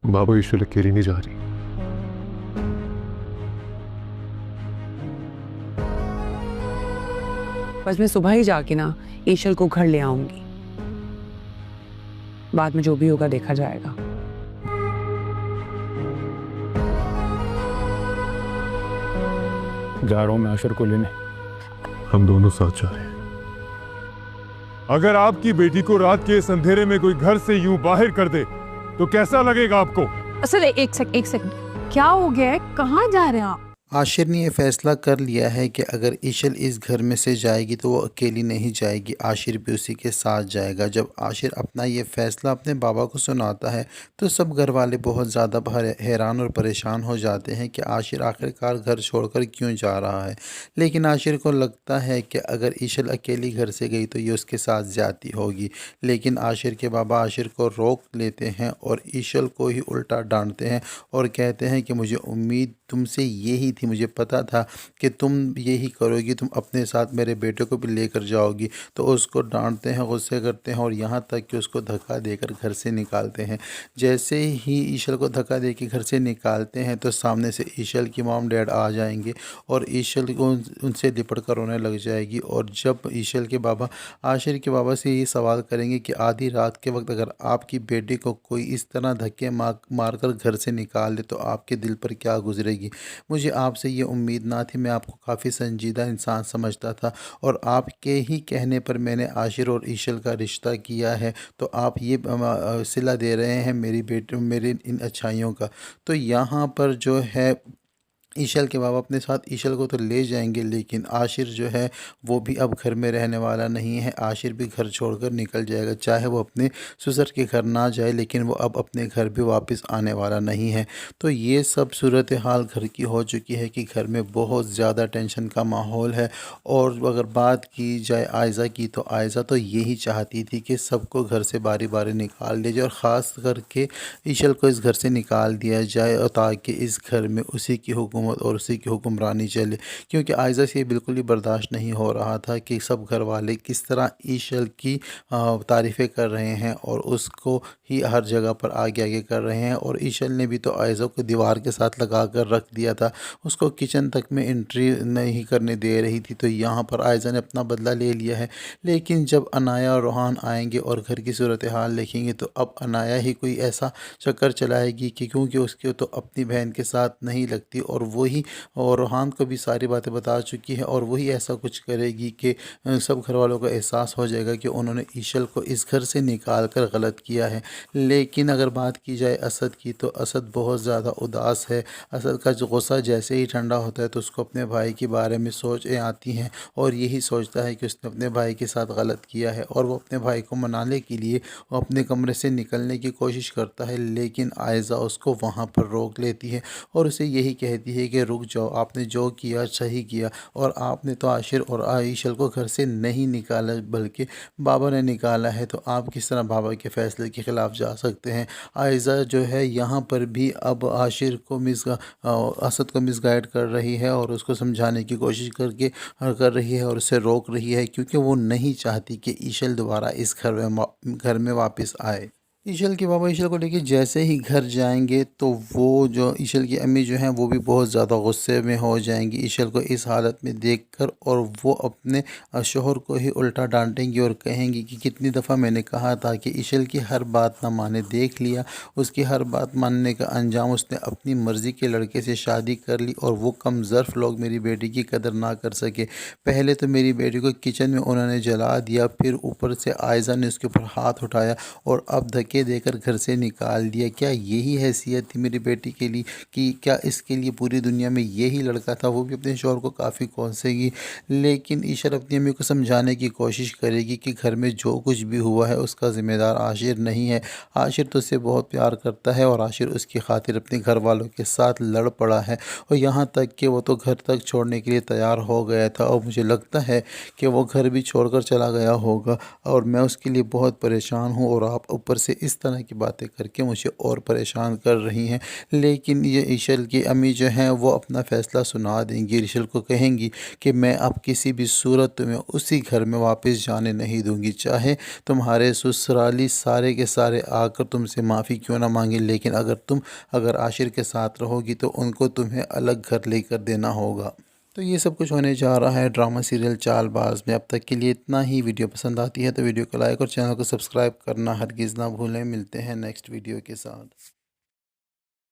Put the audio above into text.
बाबा ईश्वर अकेली नहीं जा रही। बस मैं सुबह ही जाके ना ईशल को घर ले आऊंगी। बाद में जो भी होगा देखा जाएगा। जा रहा हूं मैं आशर को लेने। हम दोनों साथ जा रहे हैं। अगर आपकी बेटी को रात के इस अंधेरे में कोई घर से यूं बाहर कर दे तो कैसा लगेगा आपको? सर एक सेकंड, क्या हो गया है? कहाँ जा रहे हैं आप? आशिर ने यह फ़ैसला कर लिया है कि अगर ईशल इस घर में से जाएगी तो वो अकेली नहीं जाएगी, आशिर भी उसी के साथ जाएगा। जब आशिर अपना ये फ़ैसला अपने बाबा को सुनाता है तो सब घर वाले बहुत ज़्यादा हैरान और परेशान हो जाते हैं कि आशिर आखिरकार घर छोड़कर क्यों जा रहा है। लेकिन आशिर को लगता है कि अगर ईशल अकेली घर से गई तो ये उसके साथ ज़्यादती होगी। लेकिन आशिर के बाबा आशिर को रोक लेते हैं और ईशल को ही उल्टा डांटते हैं और कहते हैं कि मुझे उम्मीद तुमसे यही थी, मुझे पता था कि तुम यही करोगी, तुम अपने साथ मेरे बेटे को भी लेकर जाओगी। तो उसको डांटते हैं, गुस्से करते हैं और यहाँ तक कि उसको धक्का देकर घर से निकालते हैं। जैसे ही ईशल को धक्का देकर घर से निकालते हैं तो सामने से ईशल की मॉम डैड आ जाएंगे और ईशल को उनसे लिपट कर रोने लग जाएगी। और जब ईशल के बाबा आशिर के बाबा से ये सवाल करेंगे कि आधी रात के वक्त अगर आपकी बेटी को कोई इस तरह धक्के मार कर घर से निकाल दे तो आपके दिल पर क्या गुजरेगी? मुझे आपसे ये उम्मीद ना थी, मैं आपको काफ़ी संजीदा इंसान समझता था और आपके ही कहने पर मैंने आशिर और ईशल का रिश्ता किया है। तो आप ये सिला दे रहे हैं मेरी बेटी मेरी इन अच्छाइयों का। तो यहाँ पर जो है ईशल के बाबा अपने साथ ईशल को तो ले जाएंगे, लेकिन आशिर जो है वो भी अब घर में रहने वाला नहीं है। आशिर भी घर छोड़कर निकल जाएगा, चाहे वो अपने ससुर के घर ना जाए लेकिन वो अब अपने घर भी वापस आने वाला नहीं है। तो ये सब सूरत हाल घर की हो चुकी है कि घर में बहुत ज़्यादा टेंशन का माहौल है। और अगर बात की जाए आयज़ा की तो आयज़ा तो यही चाहती थी कि सबको घर से बारी बारी निकाल दिया जाए और ख़ास करके ईशल को इस घर से निकाल दिया जाए और ताकि इस घर में उसी की हुकूमत और उसी की हुक्मरानी चले। क्योंकि आयज़ा से ये बिल्कुल ही बर्दाश्त नहीं हो रहा था कि सब घर वाले किस तरह ईशल की तारीफ़ें कर रहे हैं और उसको ही हर जगह पर आगे आगे कर रहे हैं। और ईशल ने भी तो आयज़ा को दीवार के साथ लगा कर रख दिया था, उसको किचन तक में एंट्री नहीं करने दे रही थी। तो यहाँ पर आयज़ा ने अपना बदला ले लिया है। लेकिन जब अनाया और रोहान आएंगे और घर की सूरत हाल देखेंगे तो अब अनाया ही कोई ऐसा चक्कर चलाएगी कि क्योंकि उसके तो अपनी बहन के साथ नहीं लगती और वही और रोहान को भी सारी बातें बता चुकी है और वही ऐसा कुछ करेगी कि सब घर वालों को एहसास हो जाएगा कि उन्होंने ईशल को इस घर से निकाल कर गलत किया है। लेकिन अगर बात की जाए असद की तो असद बहुत ज़्यादा उदास है। असद का जो गुस्सा जैसे ही ठंडा होता है तो उसको अपने भाई के बारे में सोचें आती हैं और यही सोचता है कि उसने अपने भाई के साथ गलत किया है और वो अपने भाई को मनाने के लिए वो अपने कमरे से निकलने की कोशिश करता है। लेकिन आयज़ा उसको वहाँ पर रोक लेती है और उसे यही कहती है कि रुक जाओ, आपने जो किया सही किया और आपने तो आशिर और आयशल को घर से नहीं निकाला बल्कि बाबा ने निकाला है, तो आप किस तरह बाबा के फ़ैसले के ख़िलाफ़ जा सकते हैं। आयज़ा जो है यहाँ पर भी अब आशिर को असद को मिसगाइड कर रही है और उसको समझाने की कोशिश कर रही है और उसे रोक रही है क्योंकि वो नहीं चाहती कि ईशल दोबारा इस घर में वापस आए। ईशल के बाबा ईशल को लेके जैसे ही घर जाएंगे तो वो जो ईशल की अम्मी जो हैं वो भी बहुत ज़्यादा गुस्से में हो जाएंगी ईशल को इस हालत में देखकर और वो अपने शोहर को ही उल्टा डांटेंगी और कहेंगी कि कितनी दफ़ा मैंने कहा था कि ईशल की हर बात ना माने, देख लिया उसकी हर बात मानने का अंजाम, उसने अपनी मर्ज़ी के लड़के से शादी कर ली और वो कम ज़र्फ़ लोग मेरी बेटी की कदर ना कर सके। पहले तो मेरी बेटी को किचन में उन्होंने जला दिया, फिर ऊपर से आयज़ा ने उसके ऊपर हाथ उठाया और अब धक्के देकर घर से निकाल दिया। क्या यही हैसियत थी मेरी बेटी के लिए कि क्या इसके लिए पूरी दुनिया में यही लड़का था? वो भी अपने शौहर को काफ़ी कोसेगी। लेकिन ईशल अपनी अम्मी को समझाने की कोशिश करेगी कि घर में जो कुछ भी हुआ है उसका ज़िम्मेदार आशिर नहीं है। आशिर तो उससे बहुत प्यार करता है और आशिर उसकी खातिर अपने घर वालों के साथ लड़ पड़ा है और यहाँ तक कि वो तो घर तक छोड़ने के लिए तैयार हो गया था और मुझे लगता है कि वो घर भी छोड़कर चला गया होगा और मैं उसके लिए बहुत परेशान हूँ। और आप ऊपर से इस तरह की बातें करके मुझे और परेशान कर रही हैं। लेकिन ये ईशल की अम्मी जो हैं वो अपना फ़ैसला सुना देंगी। ईशल को कहेंगी कि मैं अब किसी भी सूरत में उसी घर में वापस जाने नहीं दूंगी, चाहे तुम्हारे ससुराली सारे के सारे आकर तुमसे माफ़ी क्यों ना मांगे, लेकिन अगर आशिर के साथ रहोगी तो उनको तुम्हें अलग घर लेकर देना होगा। तो ये सब कुछ होने जा रहा है ड्रामा सीरियल चालबाज में। अब तक के लिए इतना ही। वीडियो पसंद आती है तो वीडियो को लाइक और चैनल को सब्सक्राइब करना हरगिज़ ना भूलें। मिलते हैं नेक्स्ट वीडियो के साथ।